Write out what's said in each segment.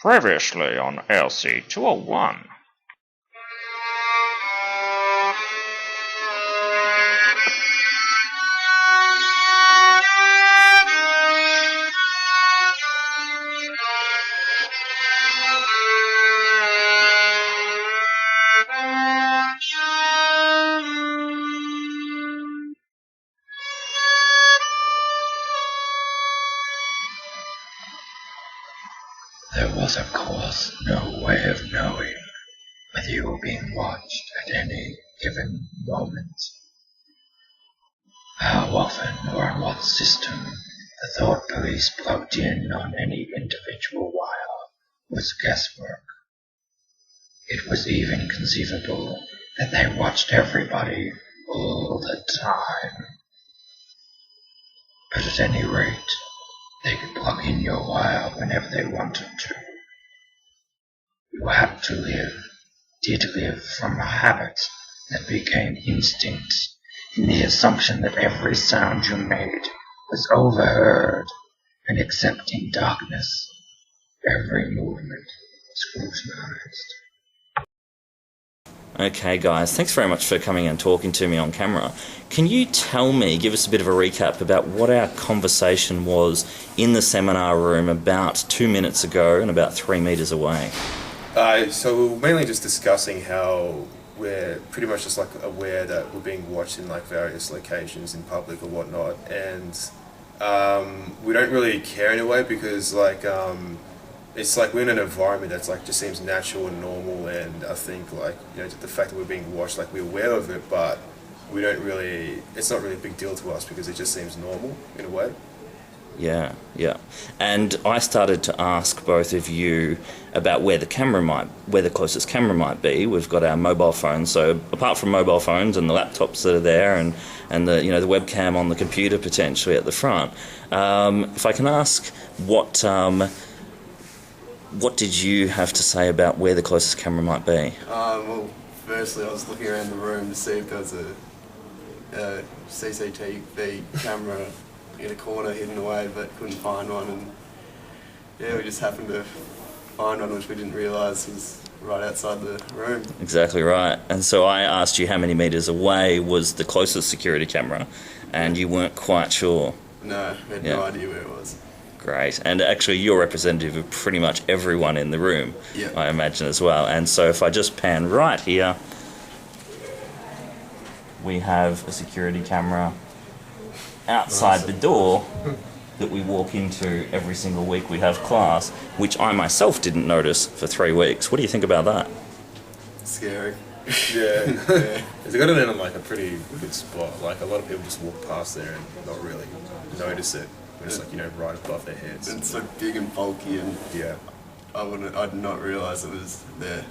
Previously on LC201. There was, of course, no way of knowing whether you were being watched at any given moment. How often or on what system the thought police plugged in on any individual wire was guesswork. It was even conceivable that they watched everybody all the time. But at any rate, they could plug in your wire whenever they wanted to. You had to live, did live from a habit that became instinct, in the assumption that every sound you made was overheard, and except in darkness, every movement scrutinized. Okay guys, thanks very much for coming and talking to me on camera. Can you tell me, give us a bit of a recap about what our conversation was in the seminar room about 2 minutes ago and about 3 metres away? So we're mainly just discussing how we're pretty much just like aware that we're being watched in like various locations in public or whatnot, and we don't really care in a way because it's like we're in an environment that's like just seems natural and normal, and I think like, you know, the fact that we're being watched, like we're aware of it, but we don't really, it's not really a big deal to us because it just seems normal in a way. Yeah. And I started to ask both of you about where the closest camera might be. We've got our mobile phones, so apart from mobile phones and the laptops that are there and the the webcam on the computer potentially at the front, if I can ask what did you have to say about where the closest camera might be? Well, firstly, I was looking around the room to see if there was a CCTV camera in a corner hidden away, but couldn't find one. And yeah, we just happened to find one, which we didn't realise was right outside the room. Exactly right. And so I asked you how many metres away was the closest security camera, and you weren't quite sure. No, we had no idea where it was. Great. And actually you're representative of pretty much everyone in the room, yep. I imagine as well. And so if I just pan right here, we have a security camera outside the door that we walk into every single week we have class, which I myself didn't notice for 3 weeks. What do you think about that? Scary. Yeah. It's got it in like a pretty good spot. Like a lot of people just walk past there and not really notice it. It's like, right above their heads. It's so big and bulky, and yeah, I did not realise it was there.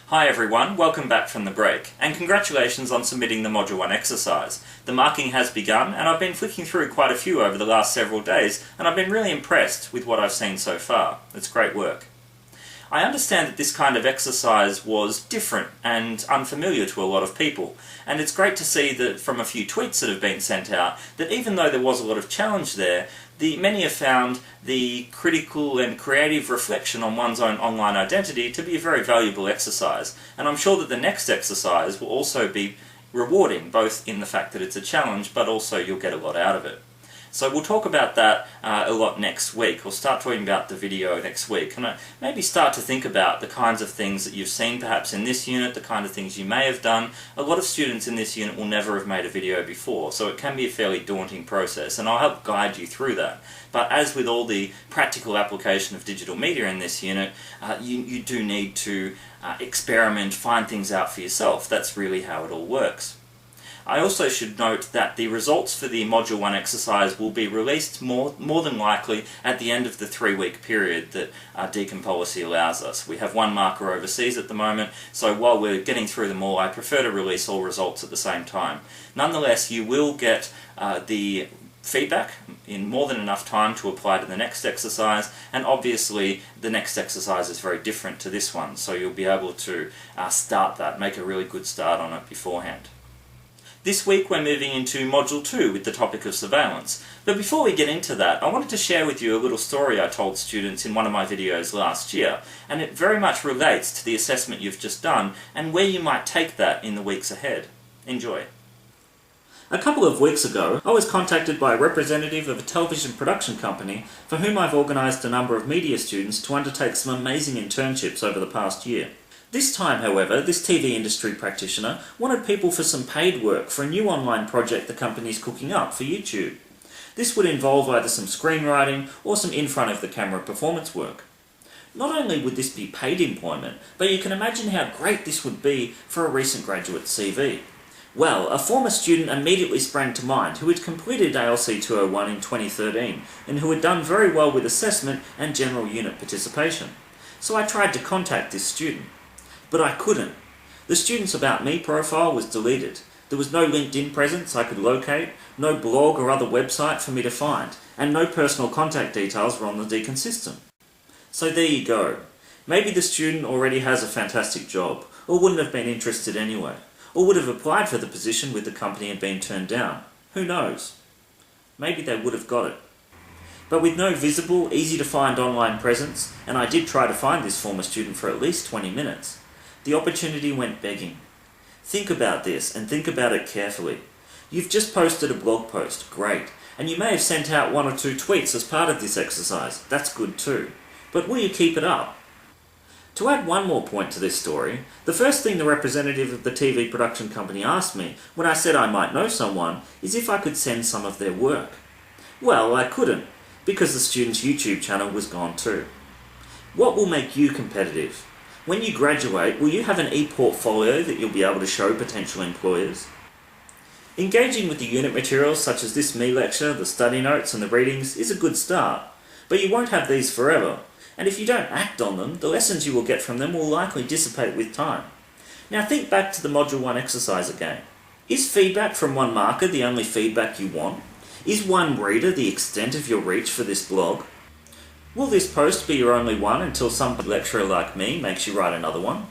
Hi everyone, welcome back from the break, and congratulations on submitting the Module 1 exercise. The marking has begun, and I've been flicking through quite a few over the last several days, and I've been really impressed with what I've seen so far. It's great work. I understand that this kind of exercise was different and unfamiliar to a lot of people, and it's great to see that from a few tweets that have been sent out, that even though there was a lot of challenge there, many have found the critical and creative reflection on one's own online identity to be a very valuable exercise. And I'm sure that the next exercise will also be rewarding, both in the fact that it's a challenge, but also you'll get a lot out of it. So we'll talk about that a lot next week. We'll start talking about the video next week, and maybe start to think about the kinds of things that you've seen perhaps in this unit, the kind of things you may have done. A lot of students in this unit will never have made a video before, so it can be a fairly daunting process, and I'll help guide you through that. But as with all the practical application of digital media in this unit, you do need to experiment, find things out for yourself. That's really how it all works. I also should note that the results for the Module 1 exercise will be released more than likely at the end of the 3-week period that Deacon policy allows us. We have one marker overseas at the moment, so while we're getting through them all, I prefer to release all results at the same time. Nonetheless, you will get the feedback in more than enough time to apply to the next exercise, and obviously the next exercise is very different to this one, so you'll be able to start that, make a really good start on it beforehand. This week we're moving into Module 2 with the topic of surveillance, but before we get into that, I wanted to share with you a little story I told students in one of my videos last year, and it very much relates to the assessment you've just done and where you might take that in the weeks ahead. Enjoy. A couple of weeks ago, I was contacted by a representative of a television production company for whom I've organised a number of media students to undertake some amazing internships over the past year. This time, however, this TV industry practitioner wanted people for some paid work for a new online project the company's cooking up for YouTube. This would involve either some screenwriting or some in-front-of-the-camera performance work. Not only would this be paid employment, but you can imagine how great this would be for a recent graduate's CV. Well, a former student immediately sprang to mind who had completed ALC 201 in 2013 and who had done very well with assessment and general unit participation. So I tried to contact this student. But I couldn't. The student's About Me profile was deleted. There was no LinkedIn presence I could locate, no blog or other website for me to find, and no personal contact details were on the Deacon system. So there you go. Maybe the student already has a fantastic job, or wouldn't have been interested anyway, or would have applied for the position with the company and been turned down. Who knows? Maybe they would have got it. But with no visible, easy to find online presence, and I did try to find this former student for at least 20 minutes, the opportunity went begging. Think about this, and think about it carefully. You've just posted a blog post, great, and you may have sent out 1 or 2 tweets as part of this exercise, that's good too. But will you keep it up? To add one more point to this story, the first thing the representative of the TV production company asked me when I said I might know someone is if I could send some of their work. Well, I couldn't, because the student's YouTube channel was gone too. What will make you competitive? When you graduate, will you have an e-portfolio that you'll be able to show potential employers? Engaging with the unit materials such as this me lecture, the study notes and the readings is a good start, but you won't have these forever, and if you don't act on them, the lessons you will get from them will likely dissipate with time. Now think back to the Module 1 exercise again. Is feedback from one marker the only feedback you want? Is one reader the extent of your reach for this blog? Will this post be your only one until some lecturer like me makes you write another one?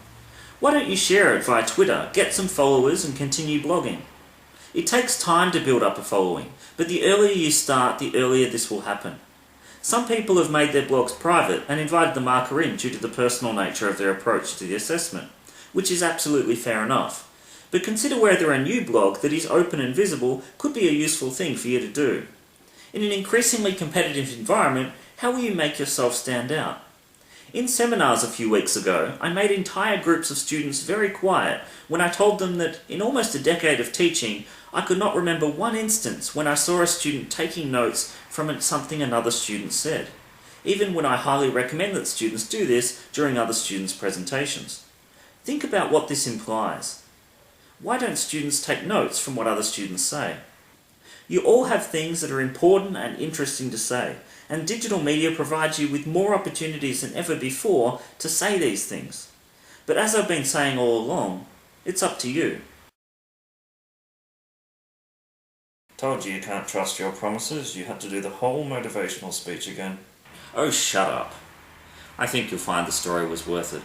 Why don't you share it via Twitter, get some followers and continue blogging? It takes time to build up a following, but the earlier you start, the earlier this will happen. Some people have made their blogs private and invited the marker in due to the personal nature of their approach to the assessment, which is absolutely fair enough. But consider whether a new blog that is open and visible could be a useful thing for you to do. In an increasingly competitive environment, how will you make yourself stand out? In seminars a few weeks ago, I made entire groups of students very quiet when I told them that in almost a decade of teaching, I could not remember one instance when I saw a student taking notes from something another student said, even when I highly recommend that students do this during other students' presentations. Think about what this implies. Why don't students take notes from what other students say? You all have things that are important and interesting to say, and digital media provides you with more opportunities than ever before to say these things. But as I've been saying all along, it's up to you. Told you can't trust your promises, you had to do the whole motivational speech again. Oh, shut up. I think you'll find the story was worth it.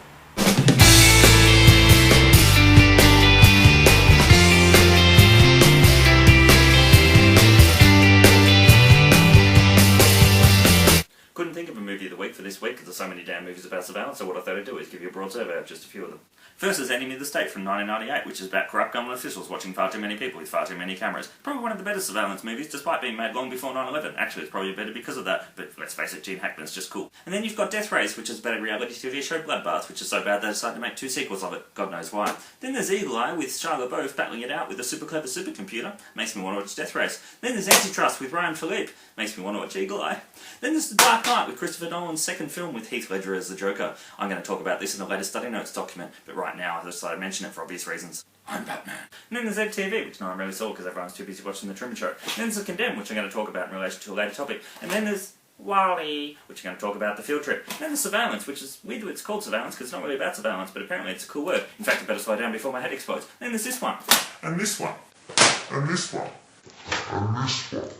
Couldn't think of a movie of the week for this week because there's so many damn movies about surveillance, so what I thought I'd do is give you a broad survey of just a few of them. First is Enemy of the State from 1998, which is about corrupt government officials watching far too many people with far too many cameras. Probably one of the better surveillance movies, despite being made long before 9/11. Actually, it's probably better because of that, but let's face it, Gene Hackman's just cool. And then you've got Death Race, which is about a reality TV show, Bloodbath, which is so bad they decided to make 2 sequels of it. God knows why. Then there's Eagle Eye, with Shia LaBeouf battling it out with a super clever supercomputer. Makes me want to watch Death Race. Then there's Antitrust with Ryan Philippe. Makes me want to watch Eagle Eye. Then there's The Dark Knight with Christopher Nolan's second film with with Heath Ledger as the Joker. I'm going to talk about this in a later study notes document, but right now I decided to mention it for obvious reasons. I'm Batman. And then there's Ed TV, which no one really saw because everyone's too busy watching The Truman Show. And then there's The Condemned, which I'm going to talk about in relation to a later topic. And then there's Wall-E, which I'm going to talk about the field trip. And then there's Surveillance, which is weird that it's called Surveillance because it's not really about surveillance, but apparently it's a cool word. In fact, I better slow down before my head explodes. And then there's this one. And this one. And this one. And this one.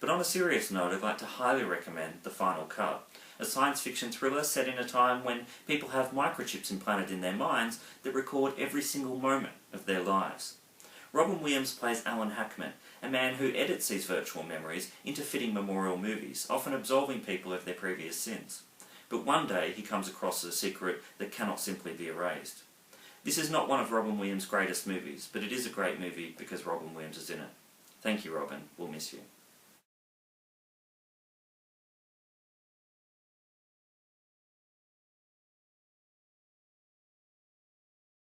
But on a serious note, I'd like to highly recommend The Final Cut, a science fiction thriller set in a time when people have microchips implanted in their minds that record every single moment of their lives. Robin Williams plays Alan Hackman, a man who edits these virtual memories into fitting memorial movies, often absolving people of their previous sins. But one day he comes across a secret that cannot simply be erased. This is not one of Robin Williams' greatest movies, but it is a great movie because Robin Williams is in it. Thank you, Robin. We'll miss you.